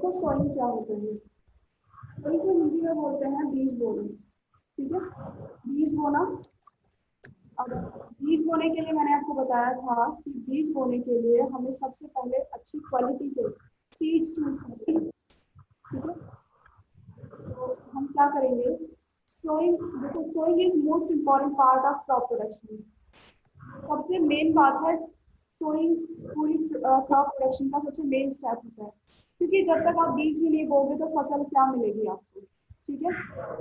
देखो सोइंग क्या होता है, सोइंग को हिंदी में बोलते हैं बीज बोना। ठीक है, बीज बोना। अब बीज बोने के लिए मैंने आपको बताया था कि बीज बोने के लिए हमें सबसे पहले अच्छी क्वालिटी के सीड्स चूज करनी है। ठीक है, तो हम क्या करेंगे, सोइंग, देखो sowing is most important part of crop production. सबसे मेन बात है सोइंग, पूरी क्रॉप प्रोडक्शन का सबसे मेन स्टेप होता है, क्योंकि जब तक आप बीज ही नहीं बोगे तो फसल क्या मिलेगी आपको। ठीक है,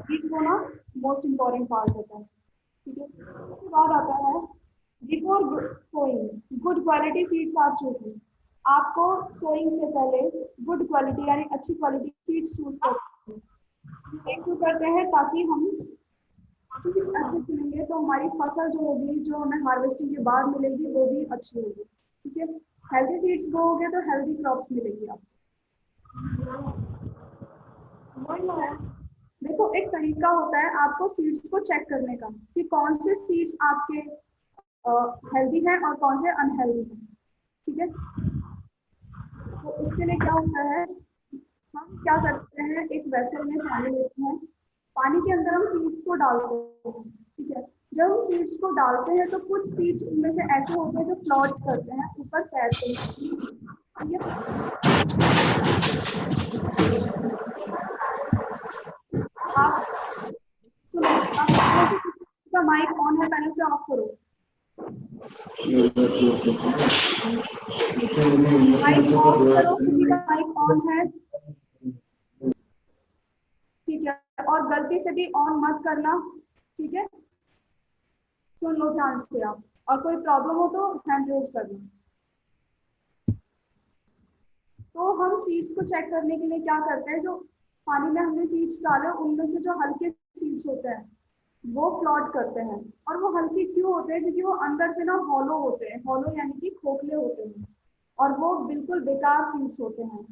बीज बोना मोस्ट इम्पॉर्टेंट पार्ट होता है। ठीक है, उसके बाद आता है before sowing good quality seeds are choosing. आपको सोइंग से पहले गुड क्वालिटी यानी अच्छी क्वालिटी सीड्स चूज करते हैं। ये क्यों करते हैं, ताकि हम सीड्स अच्छे चुनेंगे तो हमारी फसल जो होगी, जो हमें हार्वेस्टिंग के बाद मिलेगी, वो भी अच्छी होगी। ठीक है, हेल्दी सीड्स बोओगे तो हेल्दी क्रॉप्स मिलेगी आपको। देखो एक तरीका होता है आपको सीड्स को चेक करने का कि कौन से सीड्स आपके हेल्दी हैं और कौन से अनहेल्दी हैं। ठीक है, तो इसके लिए क्या होता है, हम क्या करते हैं, एक वेसल में पानी लेते हैं, पानी के अंदर हम सीड्स को डालते हैं। ठीक है, जब हम सीड्स को डालते हैं तो कुछ सीड्स उनमें से ऐसे होते हैं जो फ्लॉट करते हैं, ऊपर तैरते हैं। ठीक है, आप सुनो, आप का माइक ऑन है, पहले से ऑफ करो। माइक ऑफ करो, किसी का माइक ऑन है। ठीक है, और गलती से भी ऑन मत करना। ठीक है, सुन लो ध्यान से आप, और कोई प्रॉब्लम हो तो हैंड रेज करना। तो हम सीड्स को चेक करने के लिए क्या करते हैं, जो पानी में हमने सीड्स डाले उनमें से जो हल्के सीड्स होते हैं वो फ्लॉट करते हैं। और वो हल्के क्यों होते हैं, क्योंकि वो अंदर से ना हॉलो होते हैं, हॉलो यानी कि खोखले होते हैं, और वो बिल्कुल बेकार सीड्स होते हैं।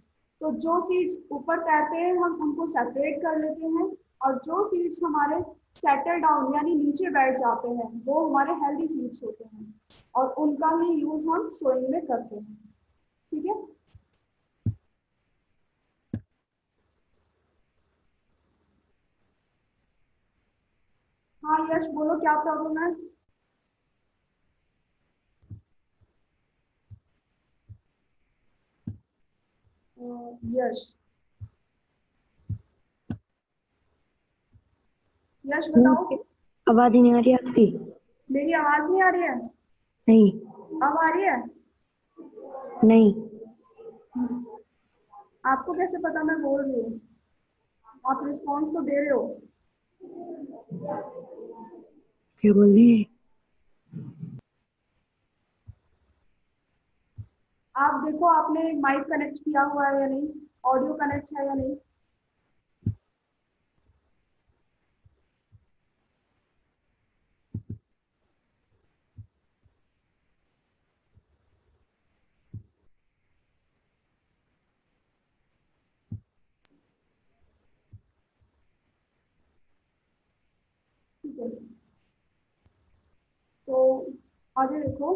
तो जो सीड्स ऊपर तैरते हैं हम उनको सेपरेट कर लेते हैं, और जो सीड्स हमारे सेटल डाउन यानी नीचे बैठ जाते हैं वो हमारे हेल्दी सीड्स होते हैं, और उनका ही यूज हम सोइंग में करते हैं। ठीक है, हाँ यश बोलो क्या प्रॉब्लम है। यश, यश बताओ। आवाज ही नहीं आ रही आपकी। मेरी आवाज नहीं आ रही है? नहीं। अब आ रही है? नहीं। आपको कैसे पता मैं बोल रही हूँ? आप रिस्पॉन्स तो दे रहे हो। क्या बोल रही है? आप देखो आपने माइक कनेक्ट किया हुआ है या नहीं, ऑडियो कनेक्ट है या नहीं। ठीक है, तो आगे देखो।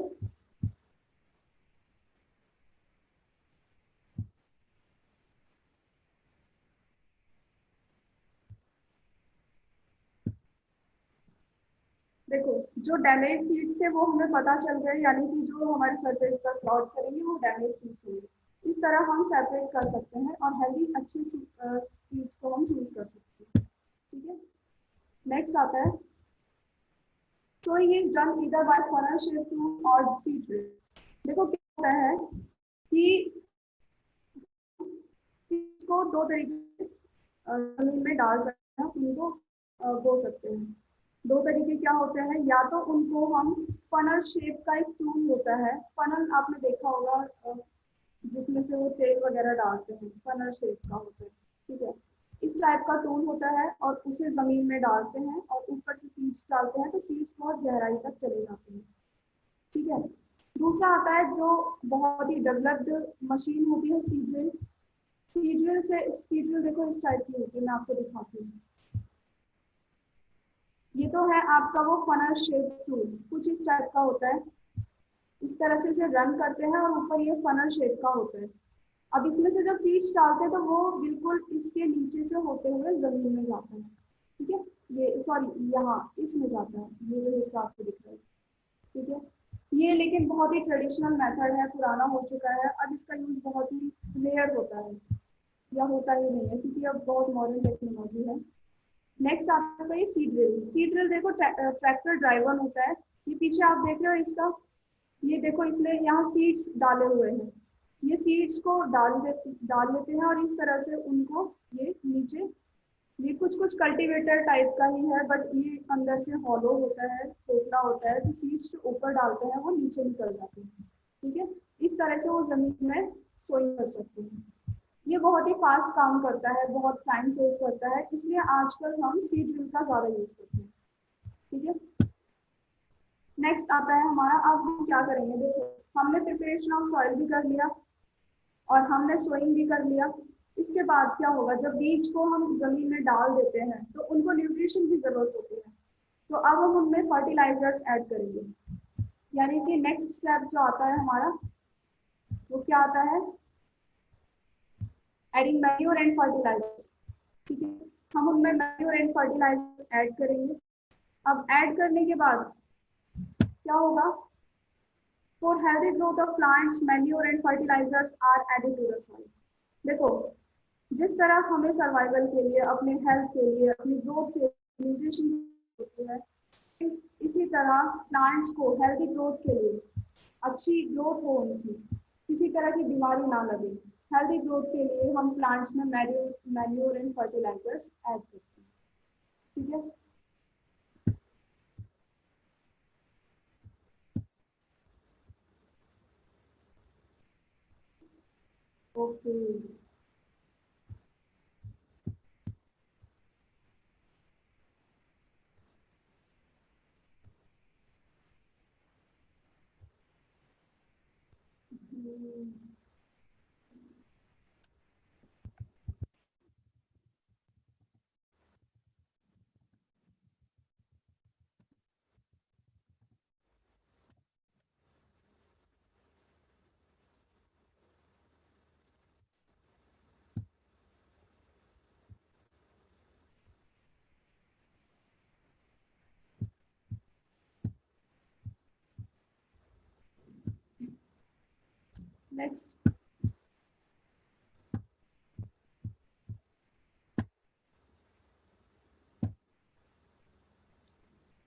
देखो जो डैमेज सीड्स थे वो हमें पता चल गए, यानी कि जो हमारे सरफेस पर प्लॉट करेंगे वो डैमेज सीड्स होंगे। इस तरह हम सेपरेट कर सकते हैं और हेल्दी अच्छी सीड्स को हम चूज कर सकते हैं। ठीक है, नेक्स्ट आता है sowing is done either by funnel shaped tube or seed drill। देखो क्या होता है कि सीड्स को दो तरीके जमीन में डाल सकते हैं, उनको बो सकते हैं। दो तरीके क्या होते हैं, या तो उनको हम फनल शेप का एक टूल होता है, फनल आपने देखा होगा जिसमें से वो तेल वगैरह डालते हैं, फनल शेप का होता है। ठीक है, इस टाइप का टूल होता है और उसे जमीन में डालते हैं और ऊपर से सीड्स डालते हैं तो सीड्स बहुत गहराई तक चले जाते हैं। ठीक है, दूसरा आता है जो बहुत ही डेवलप्ड मशीन होती है, सीड ड्रिल। सीड ड्रिल देखो इस टाइप की होती है, मैं आपको दिखाती हूँ। ये तो है आपका वो फनल शेप टूल, कुछ इस टाइप का होता है, इस तरह से इसे रन करते हैं और ऊपर ये फनल शेप का होता है। अब इसमें से जब सीड्स डालते हैं तो वो बिल्कुल इसके नीचे से होते हुए जमीन में जाता है, ठीक है, ये सॉरी यहाँ इसमें जाता है, ये जो हिस्सा आपको दिख रहा है, ठीक है। ये लेकिन बहुत ही ट्रेडिशनल मेथड है, पुराना हो चुका है, अब इसका यूज बहुत ही रेयर होता है या होता ही नहीं है, क्योंकि अब बहुत मॉडर्न टेक्नोलॉजी है। नेक्स्ट आपका ये सीड ड्रिल। सीड ड्रिल देखो ट्रैक्टर ड्राइवर होता है, ये पीछे आप देख रहे हो इसका, ये देखो इसने यहाँ सीड्स डाले हुए हैं, ये सीड्स को डाल लेते हैं और इस तरह से उनको ये नीचे, ये कुछ कुछ कल्टीवेटर टाइप का ही है, बट ये अंदर से हॉलो होता है, खोखला होता है, तो सीड्स जो ऊपर डालते हैं वो नीचे निकल जाते हैं, ठीक है। इस तरह से वो जमीन में सोइंग कर सकते हैं। ये बहुत ही फास्ट काम करता है, बहुत टाइम सेव करता है, इसलिए आजकल हम सीड ड्रिल का ज्यादा यूज करते हैं, ठीक है। नेक्स्ट आता है हमारा, अब हम क्या करेंगे, देखो हमने प्रिपरेशन ऑफ सॉइल भी कर लिया और हमने सोइंग भी कर लिया। इसके बाद क्या होगा, जब बीज को हम जमीन में डाल देते हैं तो उनको न्यूट्रिशन की जरूरत होती है, तो अब हम उनमें फर्टिलाइजर्स ऐड करेंगे। यानी कि नेक्स्ट स्टेप जो आता है हमारा, वो क्या आता है, एडिंग मैन्योर एंड फर्टिलाइजर्स, ठीक है। हम उनमें मैन्योर एंड फर्टिलाइजर्स ऐड करेंगे। अब ऐड करने के बाद क्या होगा, for healthy growth of plants manure and fertilisers are added to the soil. देखो जिस तरह हमें सर्वाइवल के लिए, अपने हेल्थ के लिए, अपनी ग्रोथ के लिए न्यूट्रिशन होती है, इसी तरह प्लांट्स को हेल्दी ग्रोथ के लिए, अच्छी ग्रोथ हो उनकी, किसी तरह की बीमारी ना लगे, हेल्दी ग्रोथ के लिए हम प्लांट्स में मैन्योर एंड फर्टिलाइजर्स ऐड करते हैं, ठीक है। Okay, next,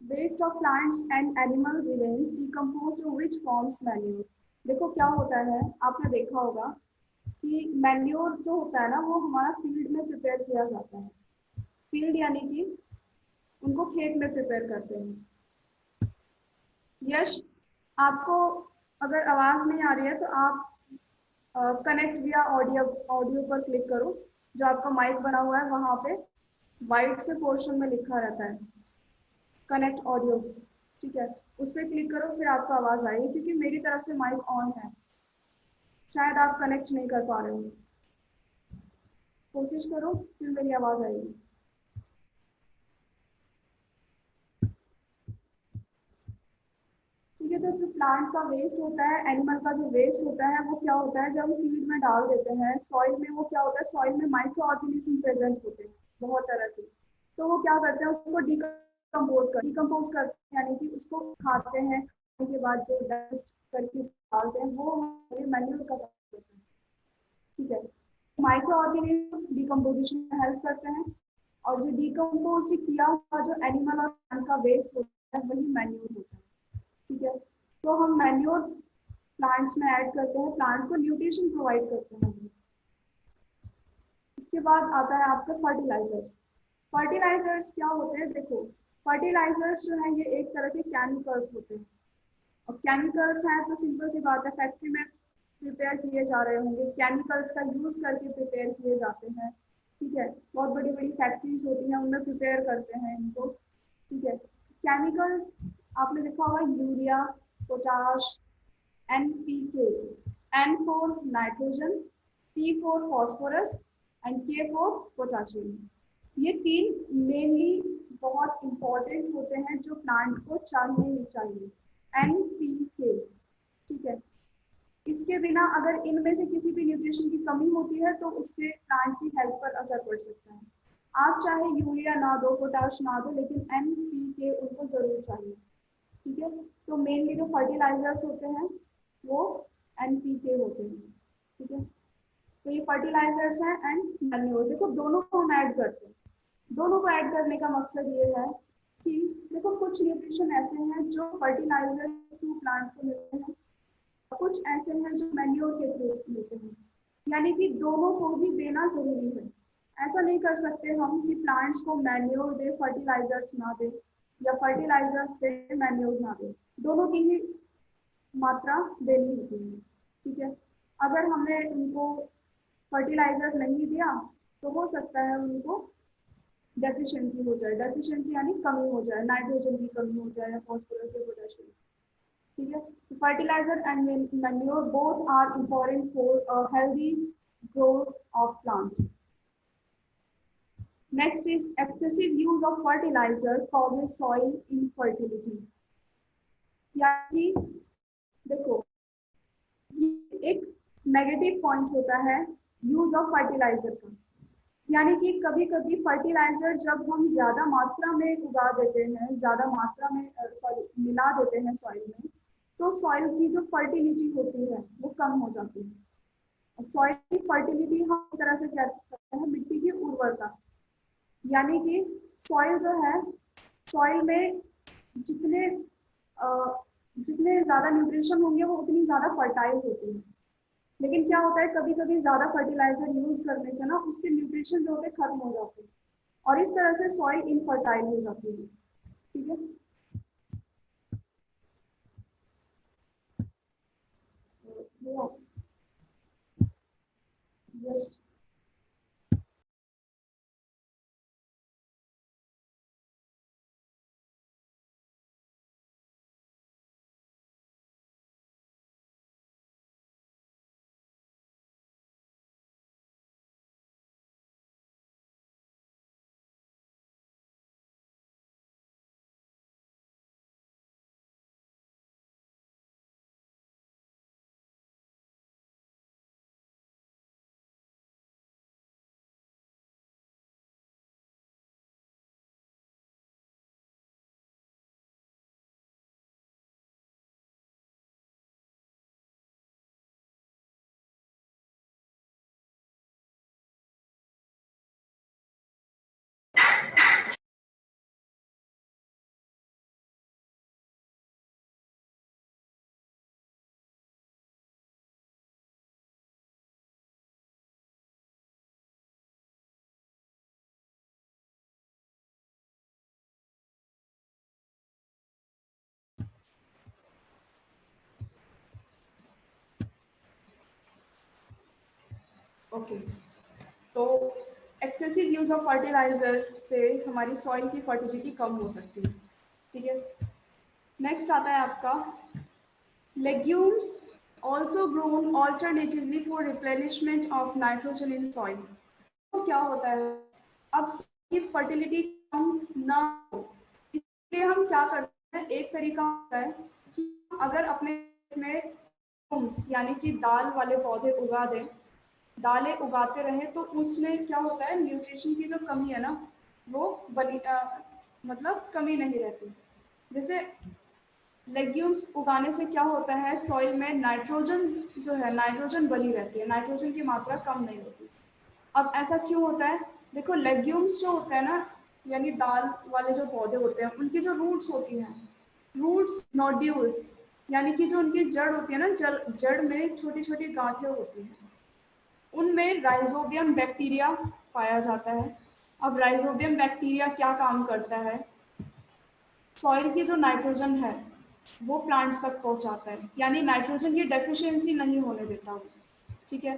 waste of plants and animal remains decomposed which forms manure. देखो क्या होता है, आपने देखा होगा कि मैन्योर जो होता है ना, वो हमारा फील्ड में प्रिपेयर किया जाता है। फील्ड यानी कि उनको खेत में प्रिपेयर करते हैं। यश, आपको अगर आवाज नहीं आ रही है तो आप कनेक्ट विया ऑडियो ऑडियो पर क्लिक करो, जो आपका माइक बना हुआ है वहां पे वाइट से पोर्शन में लिखा रहता है कनेक्ट ऑडियो, ठीक है, उस पर क्लिक करो, फिर आपको आवाज आएगी, क्योंकि मेरी तरफ से माइक ऑन है, शायद आप कनेक्ट नहीं कर पा रहे हो। कोशिश करो, फिर मेरी आवाज आएगी। ठीक है, तो जो प्लांट का वेस्ट होता है, एनिमल का जो वेस्ट होता है, वो क्या होता है, जब हम फीड में डाल देते हैं सॉइल में, वो क्या होता है, सॉइल में माइक्रो ऑर्गेनिज्म प्रेजेंट होते हैं बहुत तरह के, तो वो क्या करते हैं, उसको डिकम्पोज करते हैं, यानी कि उसको खाते हैं, खाने के बाद जो डस्ट करके डालते हैं वो हमारे मैन्यूर का काम करता है, ठीक है। माइक्रो ऑर्गेनिज्म डिकम्पोजिशन में हेल्प करते हैं, और जो डिकम्पोज किया हुआ जो एनिमल और प्लांट का वेस्ट होता है वही मैन्यूर होता है, ठीक है। तो हम मैन्योर प्लांट्स में ऐड करते हैं, प्लांट को न्यूट्रिशन प्रोवाइड करते हैं। इसके बाद आता है आपका फर्टिलाइजर्स। फर्टिलाइजर्स क्या होते हैं, देखो फर्टिलाइजर्स जो है ये एक तरह के केमिकल्स होते हैं, और केमिकल्स हैं तो सिंपल सी बात है, फैक्ट्री में प्रिपेयर किए जा रहे होंगे, केमिकल्स का यूज करके प्रिपेयर किए जाते हैं, ठीक है। बहुत बड़ी बड़ी फैक्ट्रीज होती हैं, उनमें प्रिपेयर करते हैं इनको, ठीक है। केमिकल आपने देखा होगा, urea, potash, NPK, N for nitrogen, P for phosphorus and K for potassium. ये तीन मेनली बहुत इंपॉर्टेंट होते हैं जो प्लांट को चाहिए ही चाहिए। NPK, ठीक है। इसके बिना अगर इनमें से किसी भी न्यूट्रिशन की कमी होती है तो उसके प्लांट की हेल्थ पर असर पड़ सकता है। आप चाहे यूरिया ना दो, पोटाश ना दो, लेकिन NPK उनको जरूर चाहिए। ठीक है, तो मेनली जो फर्टिलाइजर्स होते हैं वो NPK होते हैं। ठीक है, तो ये फर्टिलाइजर्स हैं एंड मैन्योर। देखो दोनों को हम ऐड करते हैं। दोनों को ऐड करने का मकसद ये है कि देखो कुछ न्यूट्रिशन ऐसे हैं जो फर्टिलाइजर थ्रू प्लांट को मिलते हैं, कुछ ऐसे हैं जो मैन्योर के थ्रू मिलते हैं। यानी कि दोनों को भी देना जरूरी है। ऐसा नहीं कर सकते हम कि प्लांट्स को मैन्योर दे, फर्टिलाइजर्स ना दे, या फर्टिलाइजर्स दे, मैन्योर ना दे। दोनों की ही मात्रा देनी होती है। ठीक है, अगर हमने उनको फर्टिलाइजर नहीं दिया तो हो सकता है उनको डेफिशिएंसी हो जाए। डेफिशिएंसी यानी कमी हो जाए, नाइट्रोजन की कमी हो जाए या फॉस्फोरस या पोटेशियम। ठीक है, fertiliser and manure both are important for healthy growth of plant. Next is excessive use of fertilizer causes soil infertility. यानी देखो ये एक नेगेटिव पॉइंट होता है यूज ऑफ फर्टिलाइजर का। यानी कि कभी कभी फर्टिलाइजर जब हम ज्यादा मात्रा में उगा देते हैं, ज्यादा मात्रा में सॉरी मिला देते हैं सॉइल में, तो सॉइल की जो फर्टिलिटी होती है वो कम हो जाती है। सॉइल की फर्टिलिटी हम एक तरह से कह सकते हैं मिट्टी की उर्वरता। यानी कि सॉइल जो है, सॉइल में जितने जितने ज्यादा न्यूट्रिशन होंगे वो उतनी ज्यादा फर्टाइल होती है। लेकिन क्या होता है कभी कभी ज्यादा फर्टिलाइजर यूज करने से ना उसके न्यूट्रिशन जो होते हैं खत्म हो जाते हैं, और इस तरह से सॉइल इनफर्टाइल हो जाती है। ठीक है, यस। ओके, तो एक्सेसिव यूज ऑफ फर्टिलाइजर से हमारी सॉइल की फर्टिलिटी कम हो सकती है। ठीक है, नेक्स्ट आता है आपका legumes, also grown alternatively for replenishment of nitrogen in soil. तो क्या होता है, अब की फर्टिलिटी कम ना हो इसलिए हम क्या करते हैं, एक तरीका होता है कि अगर अपने में legumes यानी कि दाल वाले पौधे उगा दें, दालें उगाते रहें, तो उसमें क्या होता है न्यूट्रिशन की जो कमी है ना वो मतलब कमी नहीं रहती। जैसे लेग्यूम्स उगाने से क्या होता है, सॉइल में नाइट्रोजन जो है, नाइट्रोजन बनी रहती है, नाइट्रोजन की मात्रा कम नहीं होती। अब ऐसा क्यों होता है, देखो लेग्यूम्स जो होते हैं ना, यानी दाल वाले जो पौधे होते हैं, उनकी जो रूट्स होती हैं, रूट्स नोड्यूल्स, यानी कि जो उनकी जड़ होती है ना, जड़ में छोटी छोटी गांठें होती हैं, उनमें राइजोबियम बैक्टीरिया पाया जाता है। अब राइजोबियम बैक्टीरिया क्या काम करता है, सॉइल की जो नाइट्रोजन है वो प्लांट्स तक पहुंचाता है, यानी नाइट्रोजन की डेफिशिएंसी नहीं होने देता वो। ठीक है,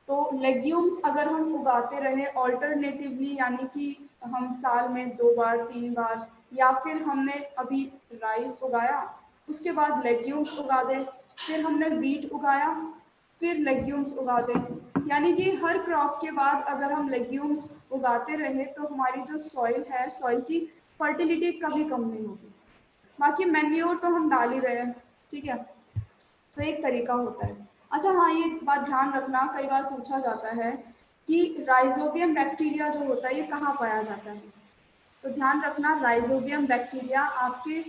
तो लेग्यूम्स अगर हम उगाते रहे ऑल्टरनेटिवली, यानी कि हम साल में 2 बार 3 बार, या फिर हमने अभी राइस उगाया उसके बाद लेग्यूम्स उगा दें, फिर हमने बीट उगाया फिर लेग्यूम्स उगा दें, यानी कि हर क्रॉप के बाद अगर हम लेग्यूम्स उगाते रहे तो हमारी जो सॉइल है, सॉइल की फर्टिलिटी कभी कम नहीं होगी। बाकी मैन्योर तो हम डाल ही रहे हैं। ठीक है, तो एक तरीका होता है। अच्छा हाँ, ये बात ध्यान रखना, कई बार पूछा जाता है कि राइजोबियम बैक्टीरिया जो होता है ये कहाँ पाया जाता है। तो ध्यान रखना, राइजोबियम बैक्टीरिया आपके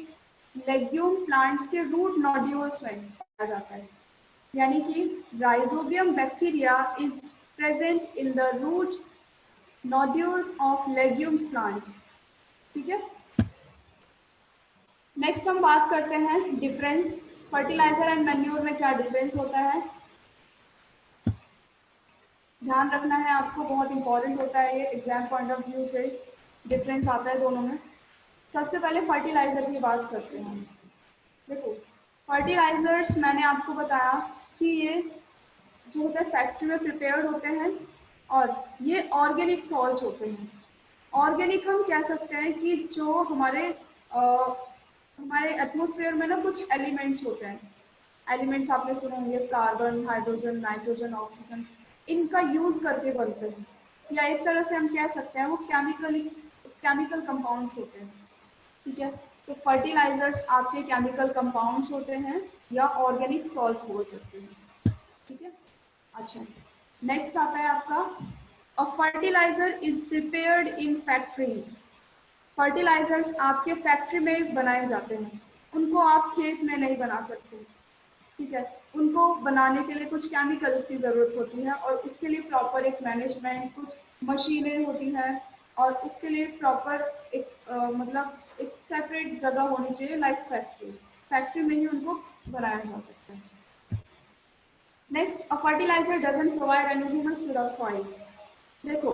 लेग्यूम प्लांट्स के रूट नोड्यूल्स में पाया जाता है। यानी कि rhizobium bacteria is present in the root nodules of legumes plants. ठीक है। नेक्स्ट हम बात करते हैं डिफरेंस, फर्टिलाइजर एंड मैन्योर में क्या डिफरेंस होता है। ध्यान रखना है आपको, बहुत इंपॉर्टेंट होता है ये, एग्जाम पॉइंट ऑफ व्यू से डिफरेंस आता है दोनों में। सबसे पहले फर्टिलाइजर की बात करते हैं। देखो, फर्टिलाइजर्स मैंने आपको बताया कि ये जो होता है फैक्ट्री में प्रिपेयर्ड होते हैं और ये ऑर्गेनिक सॉल्ट होते हैं। ऑर्गेनिक हम कह सकते हैं कि जो हमारे एटमॉस्फेयर में ना कुछ एलिमेंट्स होते हैं। एलिमेंट्स आपने सुने होंगे, कार्बन, हाइड्रोजन, नाइट्रोजन, ऑक्सीजन, इनका यूज करके बनते हैं। या एक तरह से हम कह सकते हैं वो केमिकल कंपाउंड्स होते हैं। ठीक है। तो फर्टिलाइजर्स आपके केमिकल कंपाउंड्स होते हैं या ऑर्गेनिक सॉल्ट बोल सकते हैं। ठीक है। अच्छा, नेक्स्ट आता है आपका, a fertiliser is prepared in factories. Fertilisers आपके फैक्ट्री में बनाए जाते हैं, उनको आप खेत में नहीं बना सकते। ठीक है। उनको बनाने के लिए कुछ केमिकल्स की ज़रूरत होती है और उसके लिए प्रॉपर एक मैनेजमेंट, कुछ मशीनें होती हैं और उसके लिए प्रॉपर एक मतलब एक सेपरेट जगह होनी चाहिए, लाइक फैक्ट्री। फैक्ट्री में ही उनको बनाया जा सकता है। Next, a fertiliser doesn't provide any humus to the soil. देखो,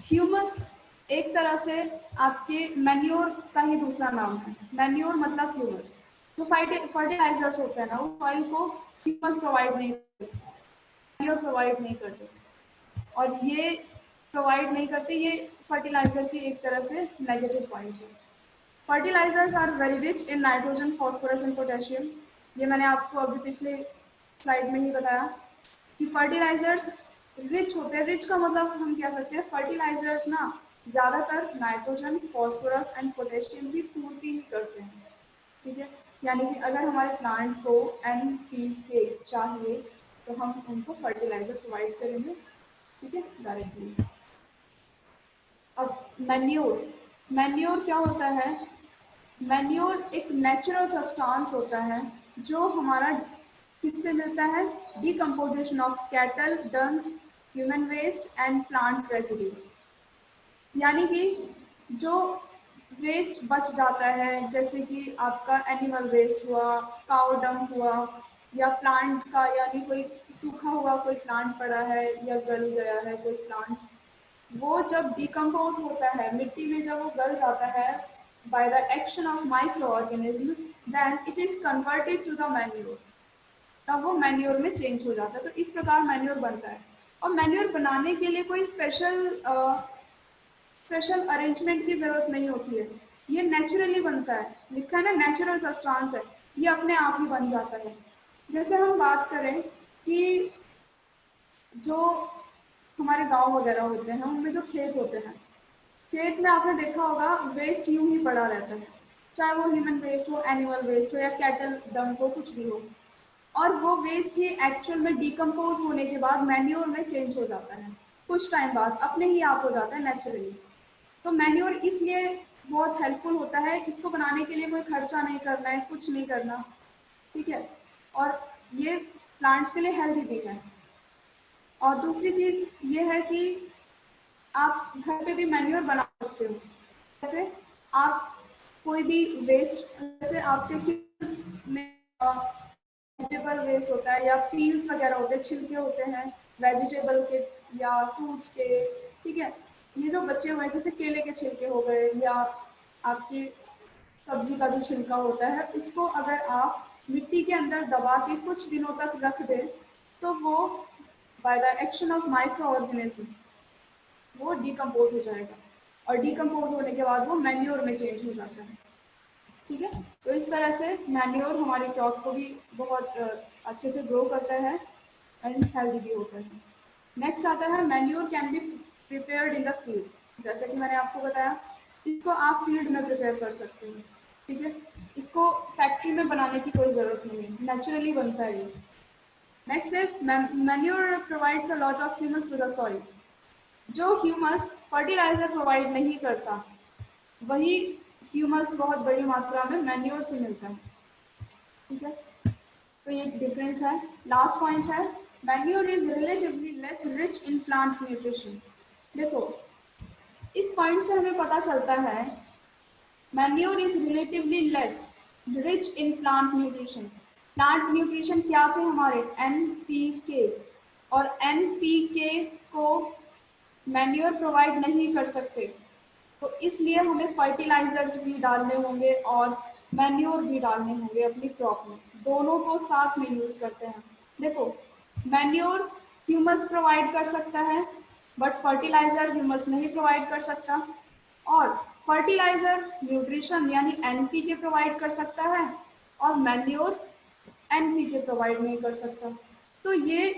ह्यूमस एक तरह से आपके मैन्योर का ही दूसरा नाम है। मैन्योर मतलब ह्यूमस। जो फर्टिलाइजर्स होते हैं ना, वो सॉइल को ह्यूमस प्रोवाइड नहीं करते, मैन्योर प्रोवाइड नहीं करते, और ये प्रोवाइड नहीं करते, ये फर्टिलाइजर की एक तरह से नेगेटिव पॉइंट है। Fertilisers are very rich in nitrogen, phosphorus and potassium. ये मैंने आपको अभी पिछले स्लाइड में ही बताया कि फर्टिलाइजर्स रिच होते हैं। रिच का मतलब हम कह सकते हैं फर्टिलाइजर्स ना ज़्यादातर नाइट्रोजन, फॉस्फोरस एंड पोटेशियम की पूर्ति ही करते हैं। ठीक है। यानी कि अगर हमारे प्लांट को NPK चाहिए तो हम उनको फर्टिलाइजर प्रोवाइड करेंगे। ठीक है, डायरेक्टली। अब मैन्योर, मैन्योर क्या होता है? मैन्योर एक नेचुरल सब्सटेंस होता है जो हमारा किससे मिलता है? Decomposition of cattle, dung, human waste and plant residues. यानी कि जो वेस्ट बच जाता है, जैसे कि आपका एनिमल वेस्ट हुआ, काउ डंग हुआ, या प्लांट का, यानी कोई सूखा हुआ कोई प्लांट पड़ा है या गल गया है कोई प्लांट, वो जब डिकम्पोज होता है मिट्टी में, जब वो गल जाता है by the action of micro organism, then it is converted to the manure. तब वो मैन्योर में चेंज हो जाता है। तो इस प्रकार मैन्योर बनता है। और मैन्योर बनाने के लिए कोई स्पेशल अरेंजमेंट की ज़रूरत नहीं होती है, ये नेचुरली बनता है। लिखा है ना, नेचुरल सब्सटेंस है, ये अपने आप ही बन जाता है। जैसे हम बात करें कि जो हमारे गांव वगैरह होते हैं, उनमें जो खेत होते हैं, खेत में आपने देखा होगा वेस्ट यूं ही पड़ा रहता है, चाहे वो ह्यूमन वेस्ट हो, एनिमल वेस्ट हो, या कैटल डंग हो, कुछ भी हो। और वो वेस्ट ही एक्चुअल में डिकम्पोज होने के बाद मैन्योर में चेंज हो जाता है, कुछ टाइम बाद अपने ही आप हो जाता है नेचुरली। तो मैन्योर इसलिए बहुत हेल्पफुल होता है, इसको बनाने के लिए कोई खर्चा नहीं करना है, कुछ नहीं करना। ठीक है। और ये प्लांट्स के लिए हेल्दी भी है। और दूसरी चीज़ ये है कि आप घर पे भी मैन्योर बना सकते हो। जैसे आप कोई भी वेस्ट, जैसे आपके किचन में वेजिटेबल वेस्ट होता है या पील्स वगैरह होते हैं, छिलके होते हैं वेजिटेबल के या फ्रूट्स के। ठीक है। ये जो बचे हुए हैं, जैसे केले के छिलके हो गए या आपकी सब्जी का जो छिलका होता है, उसको अगर आप मिट्टी के अंदर दबा के कुछ दिनों तक रख दें तो वो bye the action of micro organism वो डिकम्पोज हो जाएगा, और डिकम्पोज होने के बाद वो मैन्योर में चेंज हो जाता है। ठीक है। तो इस तरह से मैन्योर हमारी क्रॉप को भी बहुत अच्छे से ग्रो करता है एंड हेल्दी भी होता है। नेक्स्ट आता है, manure can be prepared in the field. जैसे कि मैंने आपको बताया, इसको आप फील्ड में प्रिपेयर कर सकते हो। ठीक है। इसको फैक्ट्री में बनाने की कोई ज़रूरत नहीं है, नेचुरली बनता है ये। नेक्स्ट है manure provides a lot of humus to the soil. जो ह्यूमस फर्टिलाइजर प्रोवाइड नहीं करता वही ह्यूमस बहुत बड़ी मात्रा में मैन्योर से मिलता है। ठीक है, तो ये डिफरेंस है। लास्ट पॉइंट है manure is relatively less rich in plant nutrition. देखो इस पॉइंट से हमें पता चलता है manure is relatively less rich in plant nutrition. Plant nutrition क्या थे हमारे NPK, और NPK को मैन्योर प्रोवाइड नहीं कर सकते, तो इसलिए हमें फर्टिलाइजर्स भी डालने होंगे और मैन्योर भी डालने होंगे अपनी क्रॉप में। दोनों को साथ में यूज करते हैं। देखो मैन्योर ह्यूमस प्रोवाइड कर सकता है बट फर्टिलाइजर ह्यूमस नहीं प्रोवाइड कर सकता, और फर्टिलाइजर न्यूट्रिशन यानी NPK प्रोवाइड कर सकता है और मैन्योर NPK प्रोवाइड नहीं कर सकता। तो ये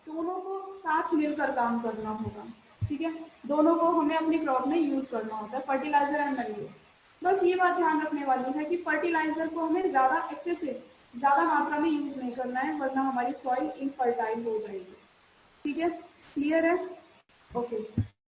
दोनों को साथ मिलकर काम करना होगा। ठीक है, दोनों को हमें अपनी क्रॉप में यूज करना होता है, फर्टिलाइजर एंड मैन्योर। बस ये बात ध्यान रखने वाली है कि फर्टिलाइजर को हमें ज़्यादा एक्सेसिव, ज़्यादा मात्रा में यूज नहीं करना है वरना हमारी सॉइल इनफर्टाइल हो जाएगी। ठीक है, क्लियर है? ओके।